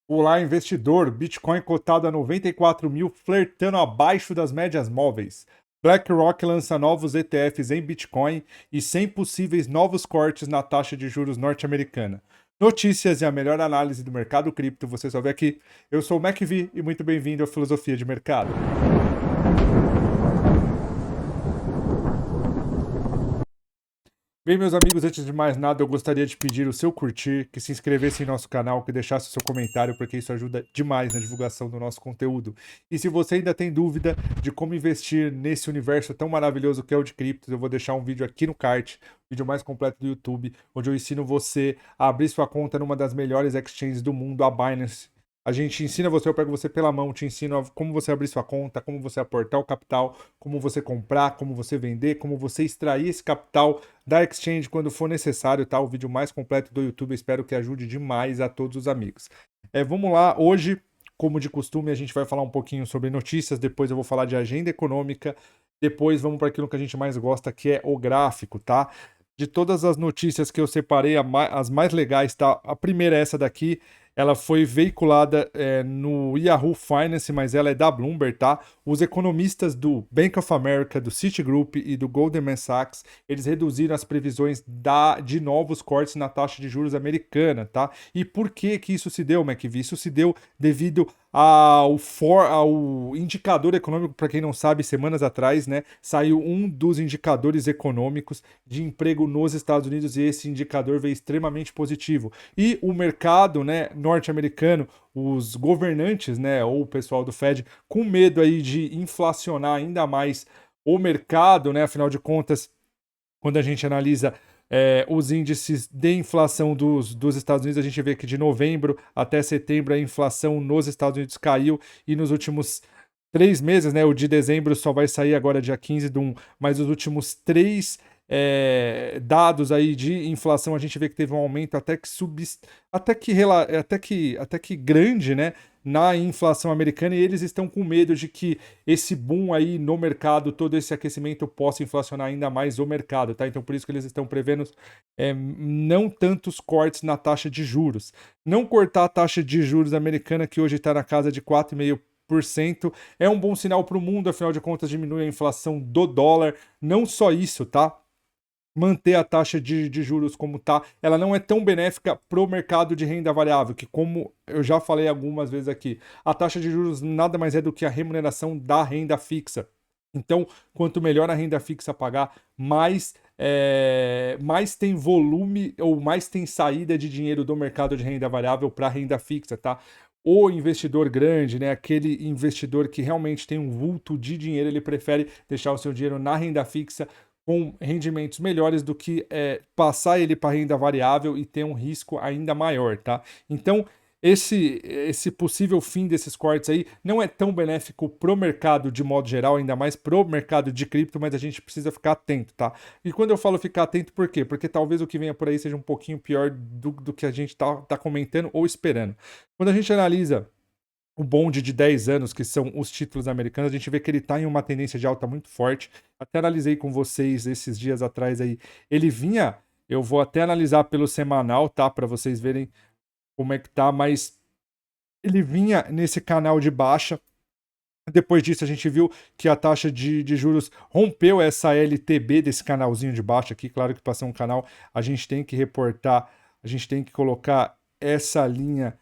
Olá, investidor. Bitcoin cotado a 94 mil, flertando abaixo das médias móveis. BlackRock lança novos ETFs em Bitcoin e 100 possíveis novos cortes na taxa de juros norte-americana. Notícias e a melhor análise do mercado cripto você só vê aqui. Eu sou o MacV e muito bem-vindo à Filosofia de Mercado. Bem, meus amigos, antes de mais nada, eu gostaria de pedir o seu curtir, que se inscrevesse em nosso canal, que deixasse o seu comentário, porque isso ajuda demais na divulgação do nosso conteúdo. E se você ainda tem dúvida de como investir nesse universo tão maravilhoso que é o de criptos, eu vou deixar um vídeo aqui no card, o vídeo mais completo do YouTube, onde eu ensino você a abrir sua conta numa das melhores exchanges do mundo, a Binance. A gente ensina você, eu pego você pela mão, te ensino como você abrir sua conta, como você aportar o capital, como você comprar, como você vender, como você extrair esse capital da exchange quando for necessário, tá? O vídeo mais completo do YouTube, eu espero que ajude demais a todos os amigos. Vamos lá, hoje, como de costume, a gente vai falar um pouquinho sobre notícias, depois eu vou falar de agenda econômica, depois vamos para aquilo que a gente mais gosta, que é o gráfico, tá? De todas as notícias que eu separei, as mais legais, tá? A primeira é essa daqui. Ela foi veiculada no Yahoo Finance, mas ela é da Bloomberg, tá? Os economistas do Bank of America, do Citigroup e do Goldman Sachs, eles reduziram as previsões de novos cortes na taxa de juros americana, tá? E por que que isso se deu, McVie? Isso se deu devido ao indicador econômico, para quem não sabe, semanas atrás, né, saiu um dos indicadores econômicos de emprego nos Estados Unidos e esse indicador veio extremamente positivo. E o mercado, né, norte-americano, os governantes, né, ou o pessoal do Fed, com medo aí de inflacionar ainda mais o mercado, né, afinal de contas, quando a gente analisa os índices de inflação dos Estados Unidos, a gente vê que de novembro até setembro a inflação nos Estados Unidos caiu e nos últimos 3 meses, né? O de dezembro só vai sair agora dia 15 de 1, mas os últimos três dados aí de inflação a gente vê que teve um aumento até que grande, né? Na inflação americana e eles estão com medo de que esse boom aí no mercado, todo esse aquecimento possa inflacionar ainda mais o mercado, tá? Então por isso que eles estão prevendo não tantos cortes na taxa de juros. Não cortar a taxa de juros americana, que hoje está na casa de 4,5%, é um bom sinal para o mundo, afinal de contas diminui a inflação do dólar. Não só isso, tá? Manter a taxa de juros como está, ela não é tão benéfica para o mercado de renda variável, que como eu já falei algumas vezes aqui, a taxa de juros nada mais é do que a remuneração da renda fixa. Então, quanto melhor a renda fixa pagar, mais tem volume ou mais tem saída de dinheiro do mercado de renda variável para renda fixa, tá? O investidor grande, né, aquele investidor que realmente tem um vulto de dinheiro, ele prefere deixar o seu dinheiro na renda fixa com rendimentos melhores do que passar ele para renda variável e ter um risco ainda maior, tá? Então, esse possível fim desses cortes aí não é tão benéfico pro mercado de modo geral, ainda mais pro mercado de cripto, mas a gente precisa ficar atento, tá? E quando eu falo ficar atento, por quê? Porque talvez o que venha por aí seja um pouquinho pior do que a gente tá comentando ou esperando. Quando a gente analisa o bonde de 10 anos, que são os títulos americanos, a gente vê que ele está em uma tendência de alta muito forte. Até analisei com vocês esses dias atrás aí. Ele vinha, eu vou até analisar pelo semanal, tá? Para vocês verem como é que tá, mas ele vinha nesse canal de baixa. Depois disso, a gente viu que a taxa de juros rompeu essa LTB desse canalzinho de baixo aqui. Claro que para ser um canal, a gente tem que reportar, a gente tem que colocar essa linha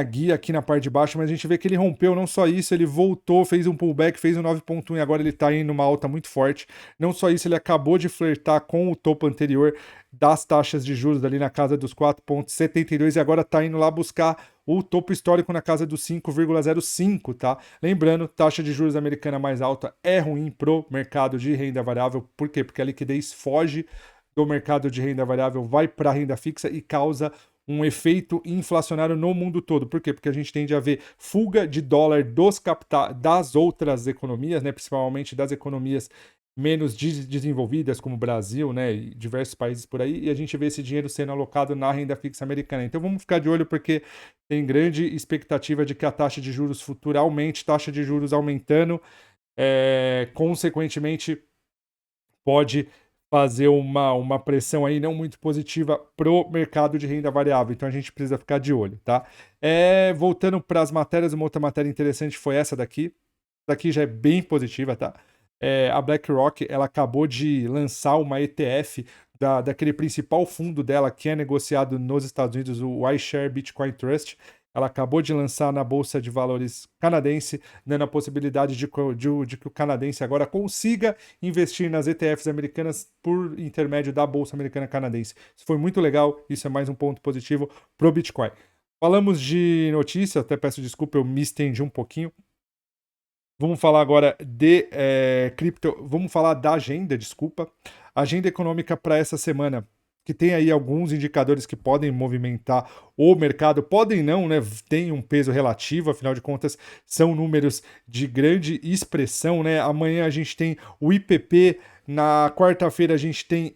guia aqui na parte de baixo, mas a gente vê que ele rompeu, não só isso, ele voltou, fez um pullback, fez um 9,1 e agora ele tá indo numa alta muito forte. Não só isso, ele acabou de flertar com o topo anterior das taxas de juros ali na casa dos 4,72 e agora tá indo lá buscar o topo histórico na casa dos 5,05, tá? Lembrando, taxa de juros americana mais alta é ruim pro mercado de renda variável. Por quê? Porque a liquidez foge do mercado de renda variável, vai para a renda fixa e causa um efeito inflacionário no mundo todo. Por quê? Porque a gente tende a ver fuga de dólar das outras economias, né, principalmente das economias menos desenvolvidas, como o Brasil, né, e diversos países por aí, e a gente vê esse dinheiro sendo alocado na renda fixa americana. Então vamos ficar de olho porque tem grande expectativa de que a taxa de juros futura aumente, taxa de juros aumentando, consequentemente pode fazer uma pressão aí não muito positiva pro mercado de renda variável. Então a gente precisa ficar de olho, tá? Voltando para as matérias, uma outra matéria interessante foi essa daqui. Daqui já é bem positiva, tá? A BlackRock, ela acabou de lançar uma ETF daquele principal fundo dela que é negociado nos Estados Unidos, o iShare Bitcoin Trust. Ela acabou de lançar na Bolsa de Valores canadense, dando a possibilidade de que o canadense agora consiga investir nas ETFs americanas por intermédio da Bolsa Americana Canadense. Isso foi muito legal, isso é mais um ponto positivo para o Bitcoin. Falamos de notícia, até peço desculpa, eu me estendi um pouquinho. Vamos falar agora de cripto. Vamos falar da agenda, desculpa. Agenda econômica para essa semana, que tem aí alguns indicadores que podem movimentar o mercado, podem não, né? Tem um peso relativo, afinal de contas, são números de grande expressão, né? Amanhã a gente tem o IPP. Na quarta-feira a gente tem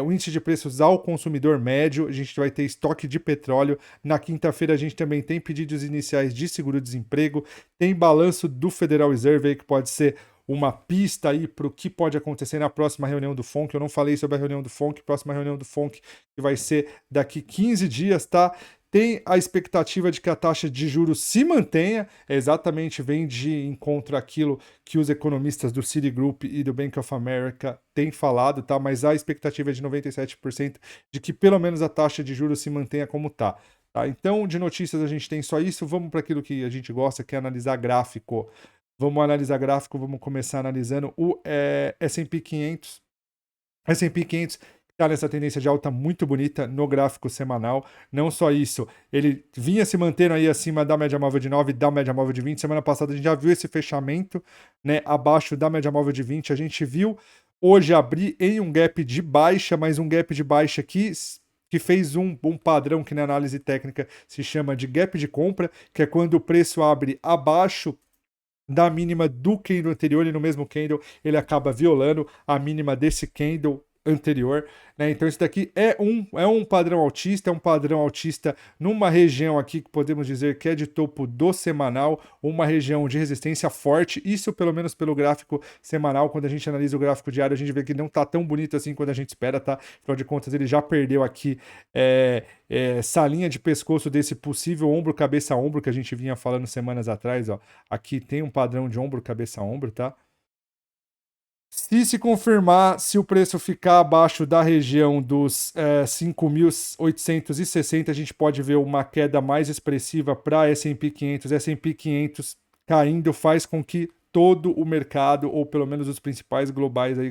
o índice de preços ao consumidor médio, a gente vai ter estoque de petróleo. Na quinta-feira a gente também tem pedidos iniciais de seguro-desemprego, tem balanço do Federal Reserve aí, que pode ser uma pista aí para o que pode acontecer na próxima reunião do FONC. Eu não falei sobre a reunião do FONC, próxima reunião do FONC que vai ser daqui 15 dias, tá? Tem a expectativa de que a taxa de juros se mantenha, exatamente vem de encontro àquilo que os economistas do Citigroup e do Bank of America têm falado, tá? Mas a expectativa é de 97% de que pelo menos a taxa de juros se mantenha como tá. Tá? Então, de notícias a gente tem só isso, vamos para aquilo que a gente gosta, que é analisar gráfico. Vamos analisar gráfico, vamos começar analisando o S&P 500. S&P 500 está nessa tendência de alta muito bonita no gráfico semanal. Não só isso, ele vinha se mantendo aí acima da média móvel de 9 e da média móvel de 20. Semana passada a gente já viu esse fechamento, né, abaixo da média móvel de 20. A gente viu hoje abrir em um gap de baixa, mas um gap de baixa que fez um padrão que na análise técnica se chama de gap de compra, que é quando o preço abre abaixo da mínima do candle anterior e no mesmo candle ele acaba violando a mínima desse candle anterior, né? Então isso daqui é um padrão altista numa região aqui que podemos dizer que é de topo do semanal, uma região de resistência forte, isso pelo menos pelo gráfico semanal. Quando a gente analisa o gráfico diário, a gente vê que não tá tão bonito assim quando a gente espera, tá? Afinal de contas, ele já perdeu aqui essa linha de pescoço desse possível ombro, cabeça, ombro que a gente vinha falando semanas atrás, ó. Aqui tem um padrão de ombro, cabeça, ombro, tá? Se confirmar, se o preço ficar abaixo da região dos 5.860, a gente pode ver uma queda mais expressiva para S&P 500. S&P 500 caindo faz com que todo o mercado, ou pelo menos os principais globais aí,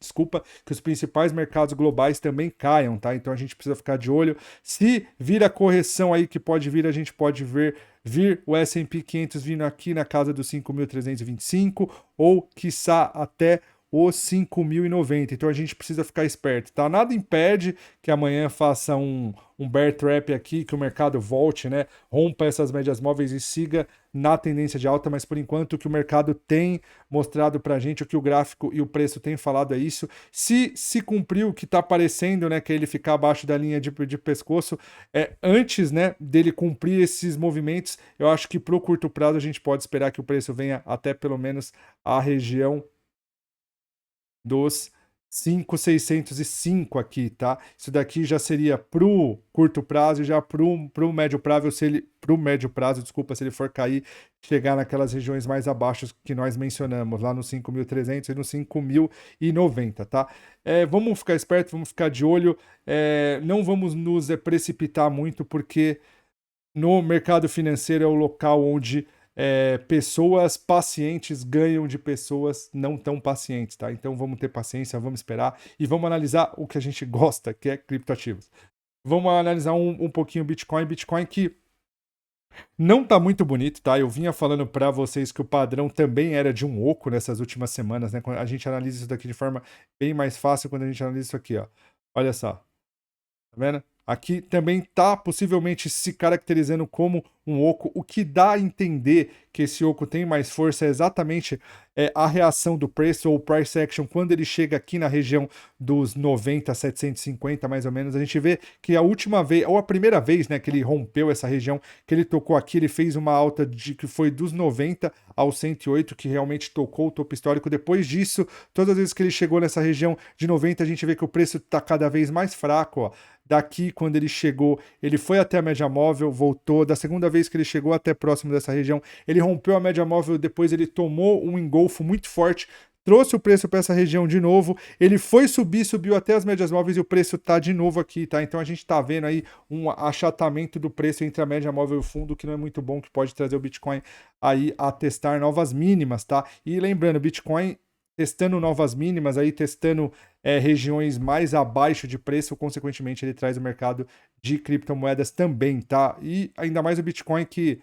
desculpa, que os principais mercados globais também caiam, tá? Então a gente precisa ficar de olho. Se vir a correção aí que pode vir, a gente pode vir o S&P 500 vindo aqui na casa dos 5.325 ou quiçá até os 5.090. Então a gente precisa ficar esperto, tá? Nada impede que amanhã faça um bear trap aqui, que o mercado volte, né? Rompa essas médias móveis e siga na tendência de alta, mas por enquanto o que o mercado tem mostrado pra gente, o que o gráfico e o preço têm falado é isso. Se cumpriu o que tá aparecendo, né, que é ele ficar abaixo da linha de pescoço, antes, né, dele cumprir esses movimentos, eu acho que pro curto prazo a gente pode esperar que o preço venha até pelo menos a região dos 5.605 aqui, tá? Isso daqui já seria pro curto prazo e já pro médio prazo, desculpa, se ele for cair, chegar naquelas regiões mais abaixo que nós mencionamos, lá no 5.300 e no 5.090, tá? Vamos ficar esperto, vamos ficar de olho, não vamos nos precipitar muito, porque no mercado financeiro é o local onde pessoas pacientes ganham de pessoas não tão pacientes, tá? Então vamos ter paciência, vamos esperar e vamos analisar o que a gente gosta, que é criptoativos. Vamos analisar um pouquinho o Bitcoin. Bitcoin que não tá muito bonito, tá? Eu vinha falando para vocês que o padrão também era de um oco nessas últimas semanas, né? A gente analisa isso daqui de forma bem mais fácil quando a gente analisa isso aqui, ó. Olha só. Tá vendo? aqui também está possivelmente se caracterizando como um oco. O que dá a entender que esse oco tem mais força é exatamente a reação do preço ou price action quando ele chega aqui na região dos 90 a 750 mais ou menos. A gente vê que a última vez, ou a primeira vez, né, que ele rompeu essa região, que ele tocou aqui, ele fez uma alta que foi dos 90 ao 108, que realmente tocou o topo histórico. Depois disso, todas as vezes que ele chegou nessa região de 90, a gente vê que o preço está cada vez mais fraco, ó. Daqui, quando ele chegou, ele foi até a média móvel, voltou. Da segunda vez que ele chegou até próximo dessa região, ele rompeu a média móvel, depois ele tomou um engolfo muito forte, trouxe o preço para essa região de novo, ele foi subir, subiu até as médias móveis e o preço tá de novo aqui, tá? Então a gente tá vendo aí um achatamento do preço entre a média móvel e o fundo, que não é muito bom, que pode trazer o Bitcoin aí a testar novas mínimas, tá? E lembrando, o Bitcoin testando novas mínimas, aí testando regiões mais abaixo de preço, consequentemente ele traz o mercado de criptomoedas também, tá? E ainda mais o Bitcoin que,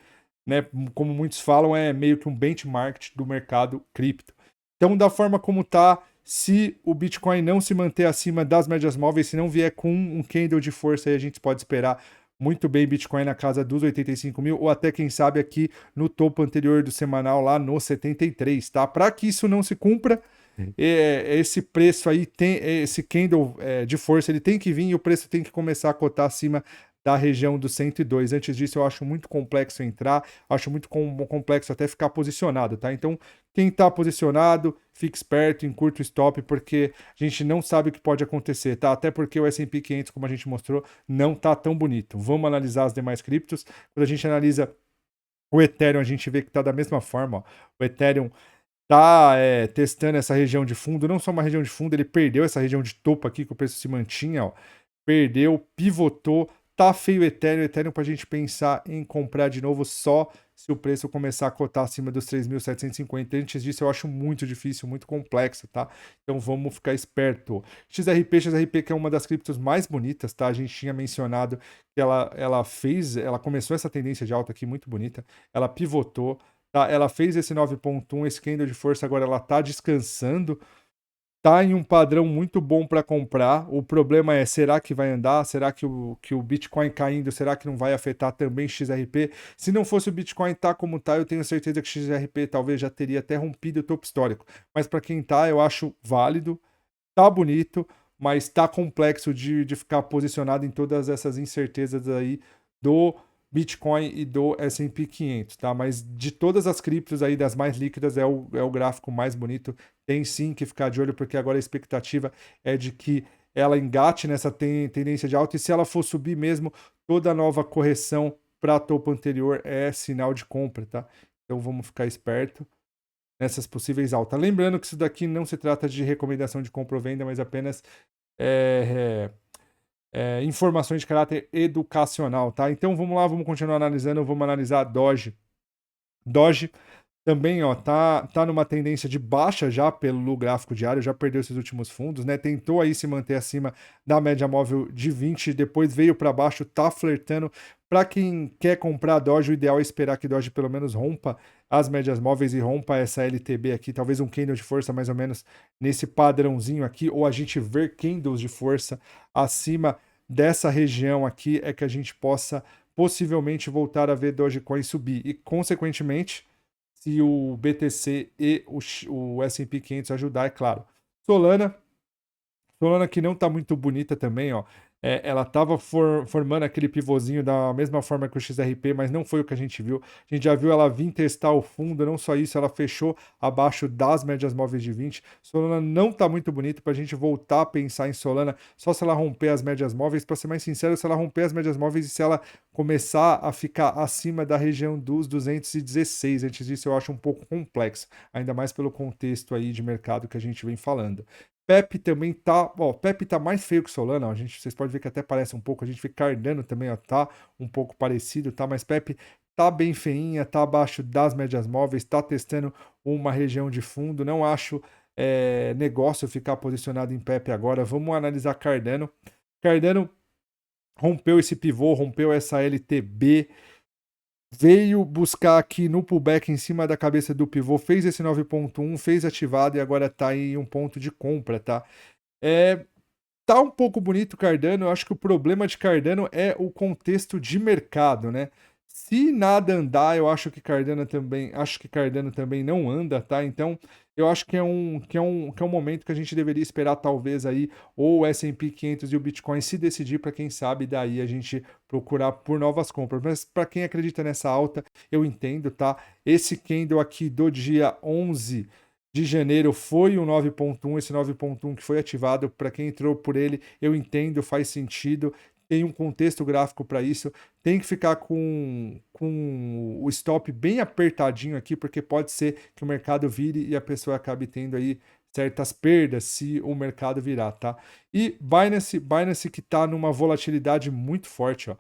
né, como muitos falam, é meio que um benchmark do mercado cripto. Então, da forma como tá, se o Bitcoin não se manter acima das médias móveis, se não vier com um candle de força, aí a gente pode esperar muito bem Bitcoin na casa dos 85 mil, ou até, quem sabe, aqui no topo anterior do semanal, lá no 73, tá? Para que isso não se cumpra, esse preço aí, esse candle de força, ele tem que vir e o preço tem que começar a cotar acima da região do 102. Antes disso, eu acho muito complexo entrar, acho muito complexo até ficar posicionado, tá? Então, quem está posicionado, fique esperto, encurta o stop, porque a gente não sabe o que pode acontecer, tá? Até porque o S&P 500, como a gente mostrou, não tá tão bonito. Vamos analisar as demais criptos. Quando a gente analisa o Ethereum, a gente vê que tá da mesma forma, ó. O Ethereum tá testando essa região de fundo, não só uma região de fundo, ele perdeu essa região de topo aqui, que o preço se mantinha, ó. Perdeu, pivotou, tá feio o Ethereum pra gente pensar em comprar de novo só se o preço começar a cotar acima dos 3.750. Antes disso eu acho muito difícil, muito complexo, tá? Então vamos ficar esperto. XRP que é uma das criptos mais bonitas, tá? A gente tinha mencionado que ela começou essa tendência de alta aqui muito bonita, ela pivotou, tá? Ela fez esse 9.1, esse candle de força, agora ela tá descansando, tá em um padrão muito bom para comprar. O problema é, será que vai andar? Será que o Bitcoin caindo, será que não vai afetar também XRP? Se não fosse o Bitcoin tá como tá, eu tenho certeza que XRP talvez já teria até rompido o topo histórico. Mas para quem tá, eu acho válido, tá bonito, mas tá complexo de ficar posicionado em todas essas incertezas aí do Bitcoin e do S&P 500, tá? Mas de todas as criptos aí, das mais líquidas, é o gráfico mais bonito. Tem sim que ficar de olho, porque agora a expectativa é de que ela engate nessa tendência de alta, e se ela for subir mesmo, toda nova correção para topo anterior é sinal de compra, tá? Então vamos ficar esperto nessas possíveis altas. Lembrando que isso daqui não se trata de recomendação de compra ou venda, mas apenas informações de caráter educacional, tá? Então vamos lá, vamos continuar analisando, vamos analisar a Doge. Doge também, ó, tá numa tendência de baixa já pelo gráfico diário, já perdeu esses últimos fundos, né? Tentou aí se manter acima da média móvel de 20, depois veio para baixo, tá flertando. Para quem quer comprar Doge, o ideal é esperar que Doge pelo menos rompa as médias móveis e rompa essa LTB aqui, talvez um candle de força mais ou menos nesse padrãozinho aqui, ou a gente ver candles de força acima dessa região aqui, é que a gente possa possivelmente voltar a ver Dogecoin subir e, consequentemente, se o BTC e o S&P 500 ajudar, é claro. Solana que não tá muito bonita também, ó. Ela tava formando aquele pivôzinho da mesma forma que o XRP, mas não foi o que a gente viu. A gente já viu ela vir testar o fundo, não só isso, ela fechou abaixo das médias móveis de 20. Solana não tá muito bonita pra gente voltar a pensar em Solana, só se ela romper as médias móveis. Para ser mais sincero, se ela romper as médias móveis e se ela começar a ficar acima da região dos 216. Antes disso, eu acho um pouco complexo, ainda mais pelo contexto aí de mercado que a gente vem falando. Pepe também tá. Ó, Pepe tá mais feio que Solana. Ó, vocês podem ver que até parece um pouco. A gente vê Cardano também, ó, tá um pouco parecido, tá? Mas Pepe tá bem feinha, tá abaixo das médias móveis, tá testando uma região de fundo. Não acho negócio ficar posicionado em Pepe agora. Vamos analisar Cardano. Cardano rompeu esse pivô, rompeu essa LTB. Veio buscar aqui no pullback em cima da cabeça do pivô, fez esse 9.1, fez ativado e agora tá em um ponto de compra, tá? Tá um pouco bonito o Cardano, eu acho que o problema de Cardano é o contexto de mercado, né? Se nada andar, eu acho que Cardano também não anda, tá? Então, eu acho que é um momento que a gente deveria esperar talvez aí ou o S&P 500 e o Bitcoin se decidir para quem sabe daí a gente procurar por novas compras. Mas para quem acredita nessa alta, eu entendo, tá? Esse candle aqui do dia 11 de janeiro foi o 9.1, esse 9.1 que foi ativado, para quem entrou por ele, eu entendo, faz sentido, tem um contexto gráfico para isso, tem que ficar com o stop bem apertadinho aqui, porque pode ser que o mercado vire e a pessoa acabe tendo aí certas perdas se o mercado virar, tá? E Binance que está numa volatilidade muito forte, ó.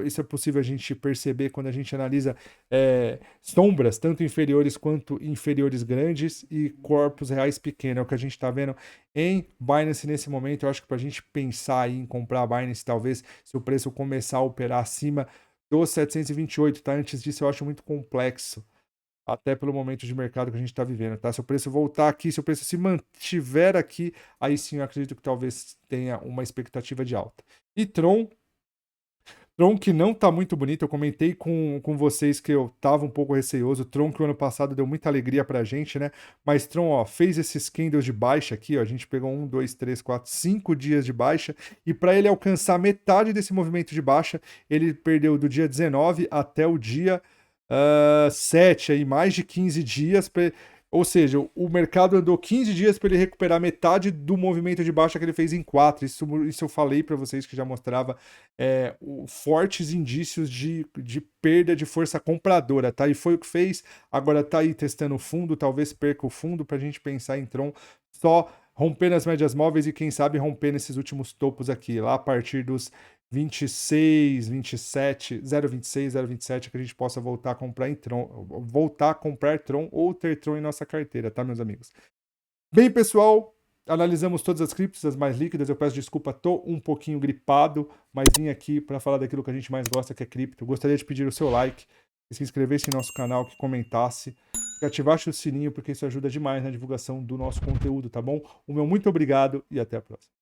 Isso é possível a gente perceber quando a gente analisa sombras, tanto inferiores quanto inferiores grandes e corpos reais pequenos. É o que a gente está vendo em Binance nesse momento. Eu acho que para a gente pensar aí em comprar a Binance, talvez se o preço começar a operar acima dos 728, tá? Antes disso eu acho muito complexo, até pelo momento de mercado que a gente está vivendo, tá? Se o preço voltar aqui, se o preço se mantiver aqui, aí sim eu acredito que talvez tenha uma expectativa de alta. E Tron que não tá muito bonito, eu comentei com vocês que eu tava um pouco receoso. Tron que o ano passado deu muita alegria pra gente, né? Mas Tron, ó, fez esses candles de baixa aqui, ó. A gente pegou 1, 2, 3, 4, 5 dias de baixa. E para ele alcançar metade desse movimento de baixa, ele perdeu do dia 19 até o dia 7, aí, mais de 15 dias. Ou seja, o mercado andou 15 dias para ele recuperar metade do movimento de baixa que ele fez em 4. Isso eu falei para vocês que já mostrava fortes indícios de perda de força compradora, tá? E foi o que fez. Agora tá aí testando o fundo, talvez perca o fundo para a gente pensar em Tron só rompendo as médias móveis e quem sabe rompendo esses últimos topos aqui, lá a partir dos 26, 27, 0,26, 0,27 que a gente possa voltar a comprar em Tron, voltar a comprar Tron ou ter Tron em nossa carteira, tá, meus amigos? Bem, pessoal, analisamos todas as criptos, as mais líquidas. Eu peço desculpa, tô um pouquinho gripado, mas vim aqui para falar daquilo que a gente mais gosta, que é cripto. Gostaria de pedir o seu like, que se inscrevesse em nosso canal, que comentasse, que ativasse o sininho, porque isso ajuda demais na divulgação do nosso conteúdo, tá bom? O meu muito obrigado e até a próxima.